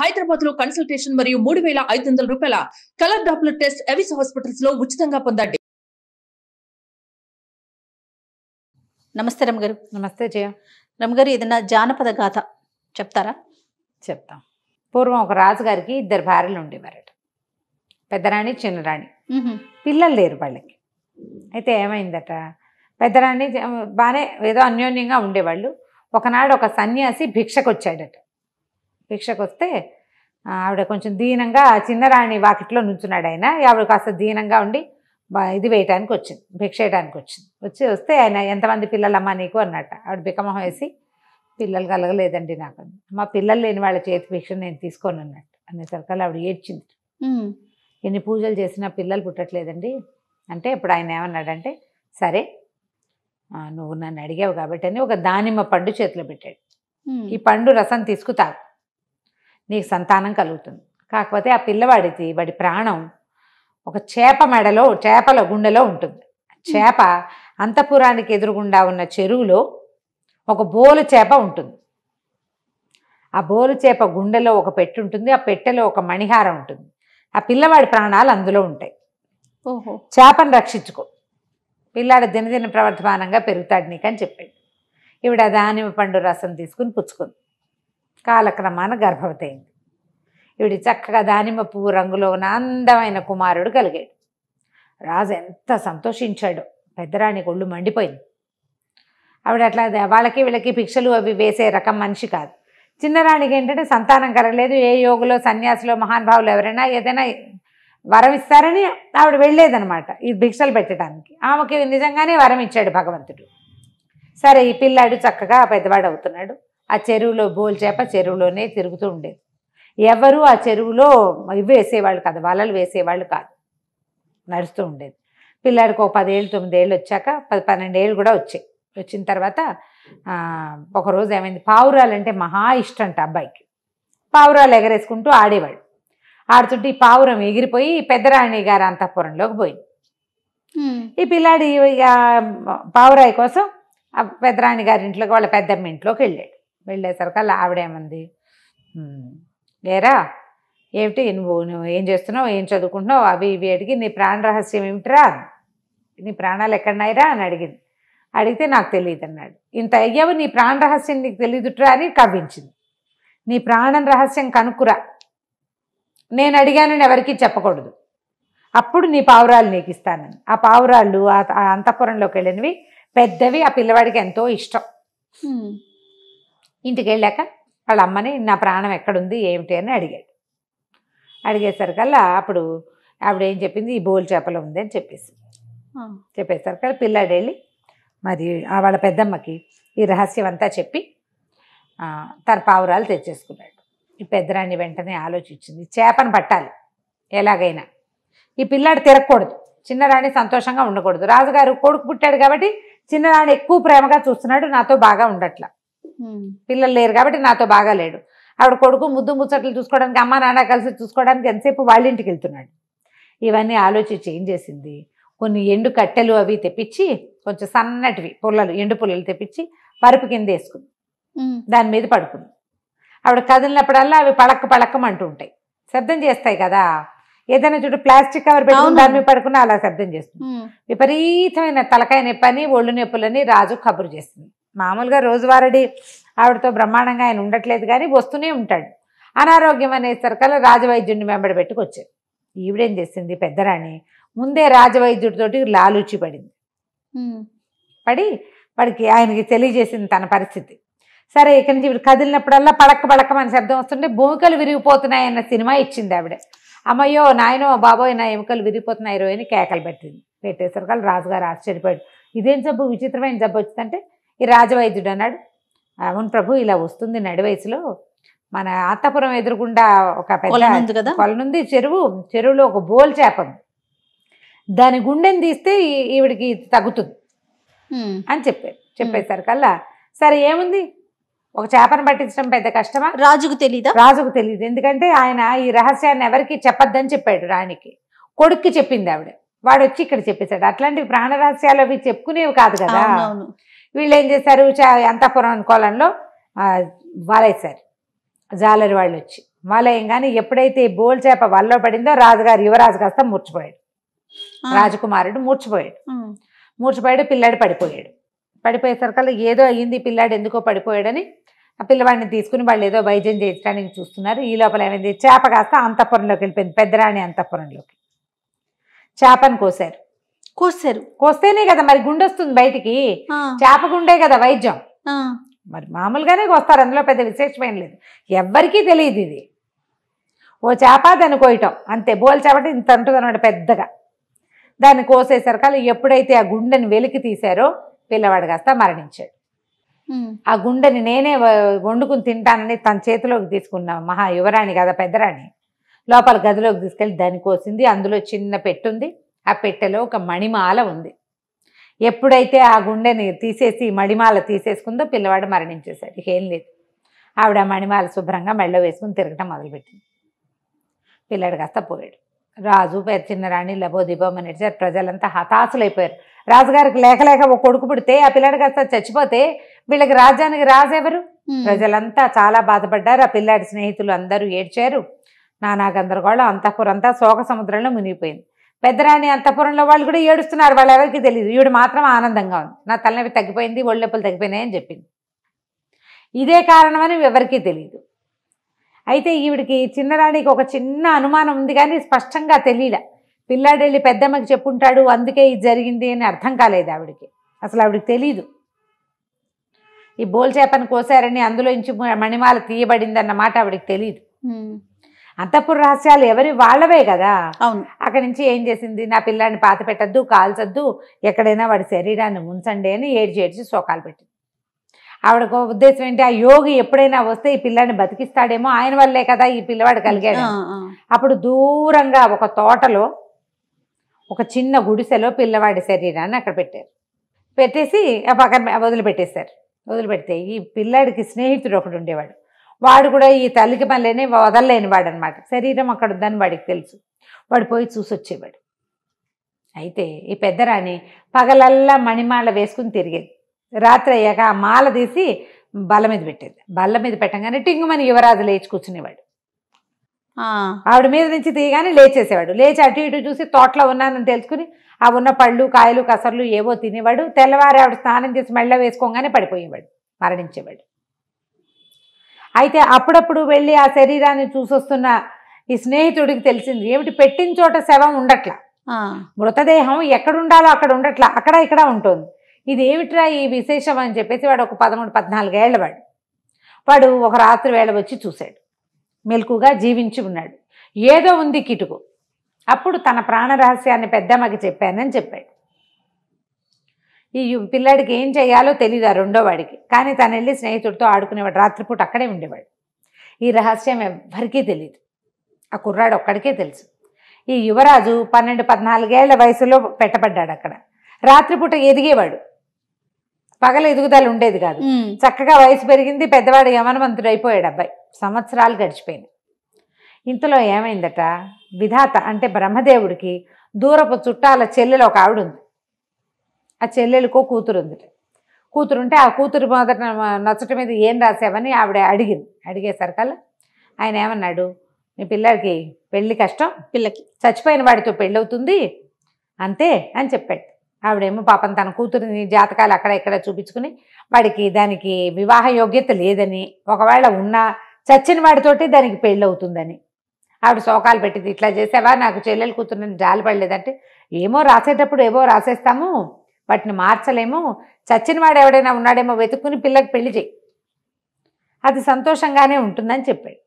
హైదరాబాద్ లో కన్సల్టేషన్ మరియు 3,500 రూపాయల colour Doppler test Avis hospitals లో ఉచితంగా పొందండి. నమస్తే రమగారు. నమస్తే జయ. రమగారు, ఏదైనా జానపద గాథ చెప్తారా? చెప్తాం. పూర్వం ఒక రాజుగారికి 2 భార్యలు ఉండేవారట, పెద్దరాణి చిన్నరాణి. పిల్లలు లేరు వాళ్ళకి. అయితే ఏమైందట, పెద్దరాణి బాగానే ఏదో అన్యోన్యంగా ఉండేవాళ్ళు. ఒకనాడు ఒక సన్యాసి భిక్షకు వచ్చాడట. భిక్షకు వస్తే ఆవిడ కొంచెం దీనంగా, చిన్నరాణి వాకిట్లో నుంచున్నాడు ఆయన. ఆవిడ కాస్త దీనంగా ఉండి ఇది వేయటానికి వచ్చింది, భిక్ష వేయడానికి వస్తే ఆయన ఎంతమంది పిల్లలమ్మా నీకు అన్నట్ట. ఆవిడ బికమొహం వేసి, పిల్లలు కలగలేదండి నాకు. మా పిల్లలు లేని వాళ్ళ చేతి భిక్ష నేను తీసుకోను అన్నట్టు. అనేసరికల్లా ఆవిడ ఏడ్చింది. ఎన్ని పూజలు చేసినా పిల్లలు పుట్టట్లేదండి అంటే, ఇప్పుడు ఆయన ఏమన్నాడంటే, సరే నువ్వు నన్ను అడిగావు కాబట్టి అని ఒక దానిమ్మ పండు చేతిలో పెట్టాడు. ఈ పండు రసం తీసుకుతావు, నీకు సంతానం కలుగుతుంది. కాకపోతే ఆ పిల్లవాడిది, వాడి ప్రాణం ఒక చేపల గుండెలో ఉంటుంది. చేప అంతఃపురానికి ఎదురుగుండా ఉన్న చెరువులో ఒక బోలు చేప ఉంటుంది. ఆ బోలు చేప గుండెలో ఒక పెట్టె ఉంటుంది, ఆ పెట్టెలో ఒక మణిహారం ఉంటుంది. ఆ పిల్లవాడి ప్రాణాలు అందులో ఉంటాయి. ఓహో. చేపను రక్షించుకో, పిల్లాడు దినదిన ప్రవర్ధమానంగా పెరుగుతాడు నీకు అని చెప్పాడు. ఈవిడ దానిమ్మ పండు రసం తీసుకుని పుచ్చుకుంది. కాలక్రమాన గర్భవతి అయింది. ఈవిడ చక్కగా దానిమ్మ పువ్వు రంగులో ఉన్న అందమైన కుమారుడు కలిగాడు. రాజు ఎంత సంతోషించాడో. పెద్దరాణికి ఒళ్ళు మండిపోయింది. ఆవిడ అట్లా వాళ్ళకి వీళ్ళకి భిక్షలు అవి వేసే రకం మనిషి కాదు. చిన్నరాణికి ఏంటంటే సంతానం కలగలేదు. ఏ యోగులో, సన్యాసులో, మహానుభావులు ఎవరైనా ఏదైనా వరం ఇస్తారని ఆవిడ వెళ్ళేదనమాట ఈ భిక్షలు పెట్టడానికి. ఆమెకి నిజంగానే వరం ఇచ్చాడు భగవంతుడు. సరే, ఈ పిల్లాడు చక్కగా పెద్దవాడు అవుతున్నాడు. ఆ చెరువులో బోల్ చేప చెరువులోనే తిరుగుతూ ఉండేది. ఎవరు ఆ చెరువులో ఇవి వేసేవాళ్ళు కాదు, వలలు వేసేవాళ్ళు కాదు, నడుస్తూ ఉండేది. పిల్లాడికి ఒక 10 ఏళ్ళు 9 ఏళ్ళు వచ్చాక 10-12 ఏళ్ళు కూడా వచ్చాయి. వచ్చిన తర్వాత ఒకరోజు ఏమైంది, పావురాలు అంటే మహా ఇష్టం అంట అబ్బాయికి. పావురాలు ఎగరేసుకుంటూ ఆడేవాడు. ఆడుతుంటే ఈ పావురం ఎగిరిపోయి పెద్దరాణి గారి అంతఃపురంలోకి పోయింది. ఈ పిల్లాడి పావురాయి కోసం ఆ పెద్దరాణి గారి ఇంట్లోకి, వాళ్ళ పెద్దమ్మ ఇంట్లోకి వెళ్ళాడు. వెళ్ళేసరికల్లా ఆవిడేమంది, లేరా ఏమిటి నువ్వు ఏం చేస్తున్నావు, ఏం చదువుకుంటున్నావు, అవి ఇవి అడిగి, నీ ప్రాణ రహస్యం ఏమిటిరా, నీ ప్రాణాలు ఎక్కడున్నాయిరా అని అడిగింది. అడిగితే నాకు తెలియదు అన్నాడు. ఇంత అయ్యావు, నీ ప్రాణ రహస్యం నీకు తెలియదుట్రా అని కవ్వించింది. నీ ప్రాణం రహస్యం కనుక్కురా, నేను అడిగానని ఎవరికీ చెప్పకూడదు, అప్పుడు నీ పావురాలు నీకు ఇస్తానని. ఆ పావురాళ్ళు ఆ అంతఃపురంలోకి వెళ్ళినవి పెద్దవి. ఆ పిల్లవాడికి ఎంతో ఇష్టం. ఇంటికి వెళ్ళాక వాళ్ళ అమ్మని నా ప్రాణం ఎక్కడుంది ఏమిటి అని అడిగాడు. అడిగేసరికల్లా అప్పుడు ఆవిడ ఏం చెప్పింది, ఈ బోల్ చేపలో ఉంది అని చెప్పేసరికల్లా పిల్లాడు వెళ్ళి మరి వాళ్ళ పెద్దమ్మకి ఈ రహస్యం అంతా చెప్పి తన పావురాలు తెచ్చేసుకున్నాడు. ఈ పెద్దరాణి వెంటనే ఆలోచించింది, చేపను పట్టాలి ఎలాగైనా, ఈ పిల్లాడు తిరగకూడదు, చిన్నరాణి సంతోషంగా ఉండకూడదు. రాజుగారు కొడుకు పుట్టాడు కాబట్టి చిన్నరాణి ఎక్కువ ప్రేమగా చూస్తున్నాడు, నాతో బాగా ఉండట్లా. పిల్లలు లేరు కాబట్టి నాతో బాగా లేడు. ఆవిడ కొడుకు ముద్దు ముచ్చట్లు చూసుకోవడానికి, అమ్మ నాన్న కలిసి చూసుకోవడానికి ఎంతసేపు వాళ్ళ ఇంటికి వెళ్తున్నాడు. ఇవన్నీ ఆలోచించి ఏం చేసింది, కొన్ని ఎండు కట్టెలు అవి తెప్పించి, కొంచెం సన్నటివి పుల్లలు, ఎండు పుల్లలు తెప్పించి పరుపు కింద వేసుకుంది. దాని మీద పడుకుంది. ఆవిడ కదిలినప్పుడల్లా అవి పళక్కమంటూ ఉంటాయి, శబ్దం చేస్తాయి కదా. ఏదైనా చూడు ప్లాస్టిక్ కవర్ పెట్టుకుని దాని మీద పడుకున్నా అలా శబ్దం చేస్తుంది. విపరీతమైన తలకాయ నొప్పని, ఒళ్ళు నొప్పులని రాజు కబురు చేస్తుంది. మామూలుగా రోజువారీ ఆవిడతో బ్రహ్మాండంగా ఆయన ఉండట్లేదు కానీ వస్తూనే ఉంటాడు. అనారోగ్యం అనేసరికల్లా రాజవైద్యుడిని వెంబడి పెట్టుకొచ్చాడు. ఈవిడేం చేసింది, పెద్దరాణి ముందే రాజవైద్యుడితోటి లాలూచి పడింది. పడి వాడికి ఆయనకి తెలియజేసింది తన పరిస్థితి. సరే, ఇక్కడి నుంచి ఇప్పుడు కదిలినప్పుడల్లా పడక్కమని శబ్దం వస్తుంటే భూమికలు విరిగిపోతున్నాయన్న సినిమా ఇచ్చింది ఆవిడ. అమ్మయ్యో నాయనో బాబోయ్ నా ఎముకలు విరిగిపోతున్నాయి అని కేకలు పెట్టేసరికి రాజుగారు ఆశ్చర్యపోయాడు. ఇదేం జబ్బు, విచిత్రమైన జబ్బు వచ్చిందంటే ఈ రాజవైద్యుడు అన్నాడు, అవును ప్రభు, ఇలా వస్తుంది నడి వయసులో. మన అంతఃపురం ఎదురుగుండా ఒక పెద్ద కొలనుంది, చెరువులో ఒక బోల్ చేప ఉంది, దాని గుండెని తీస్తే ఈవిడికి తగ్గుతుంది అని చెప్పేసరికల్లా సరే ఏముంది, ఒక చేపను పట్టించడం పెద్ద కష్టమా? రాజుకు తెలీదా? రాజుకు తెలియదు. ఎందుకంటే ఆయన ఈ రహస్యాన్ని ఎవరికి చెప్పొద్దని చెప్పాడు రాణికి. కొడుక్కి చెప్పింది ఆవిడ. వాడు వచ్చి ఇక్కడ చెప్పేశాడు. అట్లాంటివి ప్రాణ రహస్యాలు అవి చెప్పుకునేవి కాదు కదా. వీళ్ళు ఏం చేశారు, అంతఃపురం కోలంలో వాలేశారు జాలరి వాళ్ళు వచ్చి. వలయం కానీ ఎప్పుడైతే బోల్ చేప వలలో పడిందో రాజుగారు యువరాజు కాస్త మూర్చిపోయాడు. రాజకుమారుడు మూర్చిపోయాడు. మూర్చిపోయాడు, పిల్లాడు పడిపోయాడు. పడిపోయేసరికల్లా ఏదో అయ్యింది, పిల్లాడు ఎందుకో పడిపోయాడని ఆ పిల్లవాడిని తీసుకుని వాళ్ళు ఏదో వైద్యం చేయించడానికి చూస్తున్నారు. ఈ లోపల ఏమైంది, చేప కాస్త అంతఃపురంలోకి వెళ్ళిపోయింది, పెద్దరాణి అంతఃపురంలోకి. చేపను కోసారు. కోస్తేనే కదా మరి గుండె వస్తుంది బయటికి. చేప గుండే కదా వైద్యం. మరి మామూలుగానే కోస్తారు, అందులో పెద్ద విశేషమేం లేదు. ఎవ్వరికీ తెలియదు ఇది. ఓ చేప దాన్ని కోయటం అంతే. బోల్ చేపటి ఇంత ఉంటుంది అన్నమాట పెద్దగా. దాన్ని కోసేసరికల్లా ఎప్పుడైతే ఆ గుండెని వెలికి తీశారో పిల్లవాడు కాస్త మరణించాడు. ఆ గుండెని నేనే వండుకుని తింటానని తన చేతిలోకి తీసుకున్న మహా యువరాణి కదా పెద్దరాణి, లోపల గదిలోకి తీసుకెళ్ళి దాన్ని కోసింది. అందులో చిన్న పెట్టుంది. ఆ పెట్టెలో ఒక మణిమాల ఉంది. ఎప్పుడైతే ఆ గుండెని తీసేసి మణిమాల తీసేసుకుందో పిల్లవాడు మరణించేశాడు. ఇకేం లేదు. ఆవిడ మణిమాల శుభ్రంగా మెళ్ళ వేసుకుని తిరగటం మొదలుపెట్టింది. పిల్లాడు కాస్త పోయాడు. రాజు చిన్న రాణి లబోదిబోమని నడిచారు. ప్రజలంతా హతాశులైపోయారు. రాజుగారికి లేక ఒక కొడుకు పుడితే ఆ పిల్లాడు కాస్త చచ్చిపోతే వీళ్ళకి రాజ్యానికి రాజెవరు? ప్రజలంతా చాలా బాధపడ్డారు. ఆ పిల్లాడి స్నేహితులు అందరూ ఏడ్చారు. నానా గందరగోళం. అంతఃపురంతా శోక సముద్రంలో మునిగిపోయింది. పెద్దరాణి అంతఃపురంలో వాళ్ళు కూడా ఏడుస్తున్నారు. వాళ్ళు ఎవరికి తెలియదు. ఈవిడ మాత్రం ఆనందంగా ఉంది. నా తలనొప్పి తగ్గిపోయింది, ఒళ్ళొప్పులు తగ్గిపోయినాయని చెప్పింది. ఇదే కారణమని ఎవరికీ తెలియదు. అయితే ఈవిడికి చిన్నరాణికి ఒక చిన్న అనుమానం ఉంది, కానీ స్పష్టంగా తెలియలే. పిల్లాడు వెళ్ళి పెద్దమ్మకి చెప్పుంటాడు, అందుకే ఇది జరిగింది అని అర్థం కాలేదు ఆవిడికి. అసలు ఆవిడికి తెలీదు. ఈ బోల్ చేపను కోసారని అందులో నుంచి మణిమాల తీయబడింది అన్నమాట ఆవిడికి తెలియదు. అంతఃపుర రహస్యాలు ఎవరి వాళ్ళవే కదా. అవును. అక్కడి నుంచి ఏం చేసింది, నా పిల్లాడిని పాత పెట్టద్దు, కాల్చొద్దు, ఎక్కడైనా వాడి శరీరాన్ని ఉంచండి అని ఏడ్చి శోకాలు పెట్టింది. ఆవిడకు ఉద్దేశం ఏంటి, ఆ యోగి ఎప్పుడైనా వస్తే ఈ పిల్లాడిని బతికిస్తాడేమో, ఆయన వల్లే కదా ఈ పిల్లవాడు కలిగాడు. అప్పుడు దూరంగా ఒక తోటలో ఒక చిన్న గుడిసెలో పిల్లవాడి శరీరాన్ని అక్కడ పెట్టారు. పెట్టేసి పక్కన వదిలిపెట్టేశారు. వదిలిపెడితే ఈ పిల్లాడికి స్నేహితుడు ఒకడు ఉండేవాడు. వాడు కూడా ఈ తల్లికి పనులేని వదలలేని వాడు అనమాట. శరీరం అక్కడ ఉందని వాడికి తెలుసు. వాడు పోయి చూసొచ్చేవాడు. అయితే ఈ పెద్దరాణి పగలల్లా మణిమాల వేసుకుని తిరిగేది. రాత్రి అయ్యాక ఆ మాల తీసి బల్ల మీద పెట్టేది. బల్ల మీద పెట్టగానే టింగుమని యువరాజు లేచి కూర్చునేవాడు. ఆవిడ మీద నుంచి తీయగానే లేచేసేవాడు. లేచి అటు ఇటు చూసి తోటలో ఉన్నానని తెలుసుకుని ఆ ఉన్న పళ్ళు కాయలు కసర్లు ఏవో తినేవాడు. తెల్లవారి ఆవిడ స్నానం చేసి మెళ్ళ వేసుకోగానే పడిపోయేవాడు, మరణించేవాడు. అయితే అప్పుడప్పుడు వెళ్ళి ఆ శరీరాన్ని చూసొస్తున్న ఈ స్నేహితుడికి తెలిసింది, ఏమిటి పెట్టిన చోట శవం ఉండట్లా, మృతదేహం ఎక్కడుండాలో అక్కడ ఉండట్లా, అక్కడ ఇక్కడ ఉంటుంది. ఇది ఏమిట్రా ఈ విశేషం అని చెప్పేసి వాడు ఒక 13-14 ఏళ్ల వాడు ఒక రాత్రి వేళ వచ్చి చూశాడు. మెలకుగా జీవించి ఉన్నాడు. ఏదో ఉంది కిటుకు. అప్పుడు తన ప్రాణ రహస్యాన్ని పెద్దమ్మకి చెప్పానని చెప్పాడు. ఈ పిల్లాడికి ఏం చేయాలో తెలియదు ఆ రెండో వాడికి. కానీ తను వెళ్ళి స్నేహితుడితో ఆడుకునేవాడు. రాత్రిపూట అక్కడే ఉండేవాడు. ఈ రహస్యం ఎవ్వరికీ తెలియదు. ఆ కుర్రాడు ఒక్కడికే తెలుసు. ఈ యువరాజు 12-14 ఏళ్ల వయసులో పెట్టబడ్డాడు అక్కడ. రాత్రిపూట ఎదిగేవాడు, పగల ఎదుగుదల ఉండేది కాదు. చక్కగా వయసు పెరిగింది, పెద్దవాడు యమనవంతుడు అయిపోయాడు అబ్బాయి. సంవత్సరాలు గడిచిపోయింది. ఇంతలో ఏమైందట, విధాత అంటే బ్రహ్మదేవుడికి దూరపు చుట్టాల చెల్లెలు ఒక ఆవిడ ఉంది. ఆ చెల్లెలకో కూతురు ఉంది. కూతురుంటే ఆ కూతురు మొదట నచ్చట మీద ఏం రాసావని ఆవిడ అడిగింది. అడిగేసరికల్లా ఆయన ఏమన్నాడు, మీ పిల్లడికి పెళ్ళి కష్టం, పిల్లకి చచ్చిపోయిన వాడితో పెళ్ళవుతుంది అంతే అని చెప్పాడు. ఆవిడేమో పాపం తన కూతురిని జాతకాలు అక్కడ ఇక్కడ చూపించుకుని వాడికి దానికి వివాహ యోగ్యత లేదని, ఒకవేళ ఉన్నా చచ్చిన వాడితోటి దానికి పెళ్ళి అవుతుందని ఆవిడ శోకాలు పెట్టింది. ఇట్లా చేసావా, నాకు చెల్లెలు కూతురుని జాలి పడలేదంటే, ఏమో రాసేటప్పుడు ఏవో రాసేస్తాము, వాటిని మార్చలేము, చచ్చిన వాడు ఎవడైనా ఉన్నాడేమో వెతుక్కుని పిల్లకి పెళ్లి చేయి, అది సంతోషంగానే ఉంటుందని చెప్పాడు.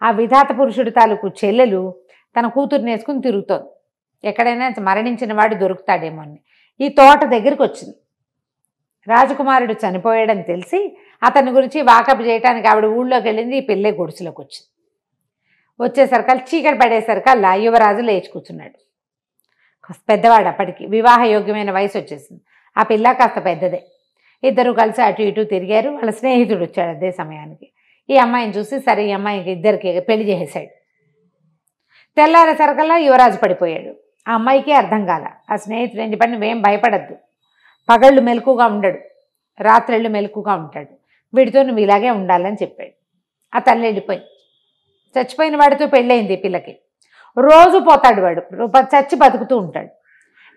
ఆ విధాత పురుషుడి తాలూకు చెల్లెలు తన కూతురుని వేసుకుని తిరుగుతోంది. ఎక్కడైనా మరణించిన వాడు దొరుకుతాడేమో అని ఈ తోట దగ్గరికి వచ్చింది. రాజకుమారుడు చనిపోయాడని తెలిసి అతని గురించి వాకప్ చేయడానికి ఆవిడ ఊళ్ళోకి వెళ్ళింది. ఈ పిల్లే గుడిసెలోకి వచ్చింది. వచ్చేసరికల్లా చీకటి పడేసరికల్లా యువరాజు లేచి కూర్చున్నాడు. పెద్దవాడు, అప్పటికి వివాహ యోగ్యమైన వయసు వచ్చేసింది. ఆ పిల్ల కాస్త పెద్దదే. ఇద్దరు కలిసి అటు ఇటు తిరిగారు. వాళ్ళ స్నేహితుడు వచ్చాడు అదే సమయానికి. ఈ అమ్మాయిని చూసి సరే ఈ అమ్మాయికి ఇద్దరికి పెళ్లి చేసేశాడు. తెల్లారేసరికల్లా యువరాజు పడిపోయాడు. ఆ అమ్మాయికి అర్థం కాల. ఆ స్నేహితుడు ఏం చెప్పండి, నువ్వేం భయపడద్దు, పగళ్ళు మెలకుగా ఉండడు, రాత్రిళ్ళు మెలకుగా ఉంటాడు, వీడితో నువ్వు ఇలాగే ఉండాలని చెప్పాడు. ఆ తల్లి వెళ్ళిపోయింది. చచ్చిపోయిన వాడితో పెళ్ళయింది ఈ పిల్లకి. రోజు పోతాడు వాడు, చచ్చి బతుకుతూ ఉంటాడు.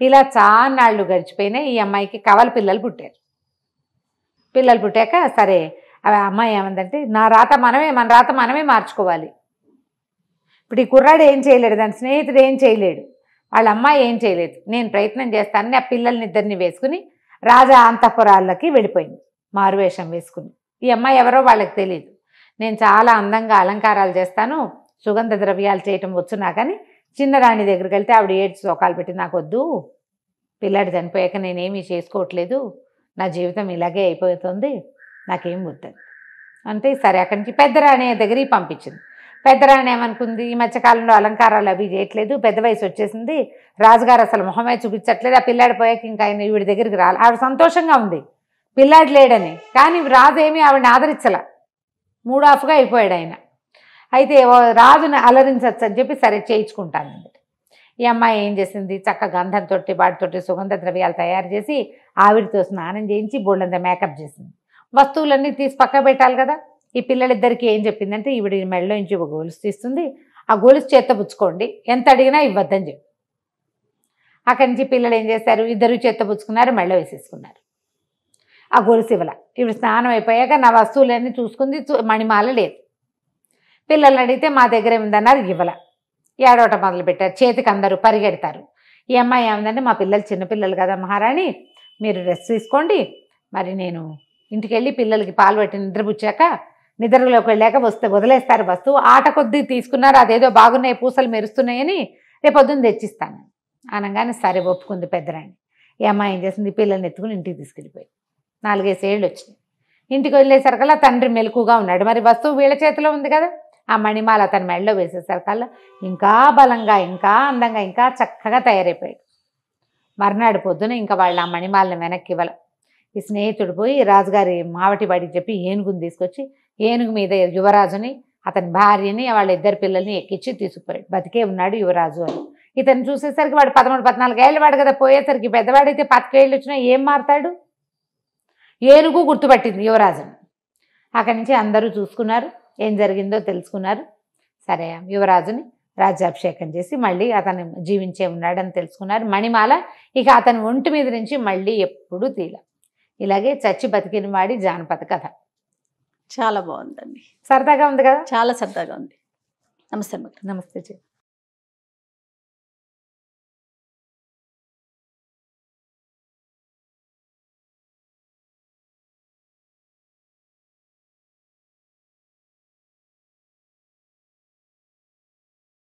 ఇలా చాన్నాళ్ళు గడిచిపోయినాయి. ఈ అమ్మాయికి కవల పిల్లలు పుట్టారు. పిల్లలు పుట్టాక సరే అమ్మాయి ఏమందంటే మన రాత మనమే మార్చుకోవాలి. ఇప్పుడు ఈ కుర్రాడు ఏం చేయలేడు, దాని స్నేహితుడు ఏం చేయలేడు, వాళ్ళ అమ్మాయి ఏం చేయలేదు. నేను ప్రయత్నం చేస్తానని ఆ పిల్లల్ని ఇద్దరిని వేసుకుని రాజా అంతఃపురాలకి వెళ్ళిపోయింది మారువేషం వేసుకుని. ఈ అమ్మాయి ఎవరో వాళ్ళకి తెలియదు. నేను చాలా అందంగా అలంకారాలు చేస్తాను, సుగంధ ద్రవ్యాలు చేయటం వచ్చునా కానీ చిన్న రాణి దగ్గరికి వెళ్తే ఆవిడ ఏడ్చి సోకాలు పెట్టి నాకు వద్దు, పిల్లాడు చనిపోయాక నేనేమీ చేసుకోవట్లేదు, నా జీవితం ఇలాగే అయిపోతుంది, నాకేం వద్దని అంటే సరే అక్కడి నుంచి పెద్ద రాణి దగ్గరికి పంపించింది. పెద్ద రాణి ఏమనుకుంది, ఈ మధ్యకాలంలో అలంకారాలు అవి చేయట్లేదు, పెద్ద వయసు వచ్చేసింది, రాజుగారు అసలు మొహమే చూపించట్లేదు, ఆ పిల్లాడి పోయాక ఇంకా ఆయన ఈవిడ దగ్గరికి రాలి. ఆవిడ సంతోషంగా ఉంది పిల్లాడు లేడని, కానీ రాజు ఏమీ ఆవిడని ఆదరించలా, మూడాఫ్గా అయిపోయాడు ఆయన. అయితే రాజుని అలరించచ్చు అని చెప్పి సరే చేయించుకుంటానండి. ఈ అమ్మాయి ఏం చేసింది, చక్క గంధంతో వాటితోటి సుగంధ ద్రవ్యాలు తయారు చేసి ఆవిడతో స్నానం చేయించి బోళ్ళంతా మేకప్ చేసింది. వస్తువులన్నీ తీసి పక్క పెట్టాలి కదా. ఈ పిల్లలిద్దరికి ఏం చెప్పిందంటే ఈవిడ మెడలో నుంచి ఒక గొలుసు తీస్తుంది, ఆ గొలుసు చేత్తో పుచ్చుకోండి, ఎంత అడిగినా ఇవ్వద్దని చెప్పి. అక్కడి నుంచి పిల్లలు ఏం చేశారు, ఇద్దరు చేత్తో పుచ్చుకున్నారు, మెడలో వేసేసుకున్నారు. ఆ గొలుసు ఇవ్వాల. ఈవిడ స్నానం అయిపోయాక నా వస్తువులన్నీ చూసుకుంది, మణిమాల లేదు. పిల్లల్ని అడిగితే మా దగ్గర ఏముందన్నారు, ఇవ్వాల. ఏడవటం మొదలుపెట్టారు, చేతికి అందరూ పరిగెడతారు. ఈ అమ్మాయి ఏముందంటే మా పిల్లలు చిన్నపిల్లలు కదా మహారాణి, మీరు రెస్ట్ తీసుకోండి, మరి నేను ఇంటికి వెళ్ళి పిల్లలకి పాలు పెట్టి నిద్రపుచ్చాక నిద్రలోకి వెళ్ళాక వదిలేస్తారు వస్తువు, ఆట కొద్దీ తీసుకున్నారు, అదేదో బాగున్నాయి పూసలు మెరుస్తున్నాయని రేపొద్దున తెచ్చిస్తాను అనగానే సరే ఒప్పుకుంది పెద్దరాణి. ఈ అమ్మాయి ఏం చేసింది, పిల్లల్ని ఎత్తుకుని ఇంటికి తీసుకెళ్ళిపోయి 4-5 ఏళ్ళు వచ్చినాయి. ఇంటికి వెళ్ళేసరికల్లా తండ్రి మెలకుగా ఉన్నాడు, మరి వస్తువు వీళ్ళ చేతిలో ఉంది కదా. ఆ మణిమాల అతని మెడలో వేసేసరికల్లా ఇంకా బలంగా, ఇంకా అందంగా, ఇంకా చక్కగా తయారైపోయాడు. మర్నాడు పొద్దున ఇంకా వాళ్ళు ఆ మణిమాలను వెనక్కి ఇవ్వాల. ఈ స్నేహితుడు పోయి రాజుగారి మావటి వాడికి చెప్పి ఏనుగుని తీసుకొచ్చి ఏనుగు మీద యువరాజుని, అతని భార్యని, వాళ్ళ ఇద్దరు పిల్లల్ని ఎక్కించి తీసుకుపోయాడు. బతికే ఉన్నాడు యువరాజు అని. ఇతను చూసేసరికి వాడు 13-14 ఏళ్ళు వాడు కదా, పోయేసరికి పెద్దవాడైతే 25 ఏళ్ళు వచ్చినా ఏం మారుతాడు. ఏనుగు గుర్తుపట్టింది యువరాజుని. అక్కడి నుంచి అందరూ చూసుకున్నారు, ఏం జరిగిందో తెలుసుకున్నారు. సరే యువరాజుని రాజ్యాభిషేకం చేసి మళ్ళీ అతను జీవించే ఉన్నాడని తెలుసుకున్నారు. మణిమాల ఇక అతని ఒంటి మీద నుంచి మళ్ళీ ఎప్పుడూ తీల. ఇలాగే చచ్చి బతికిన వాడి జానపద కథ. చాలా బాగుందండి, సరదాగా ఉంది కదా. చాలా సరదాగా ఉంది. నమస్తే. నమస్తే.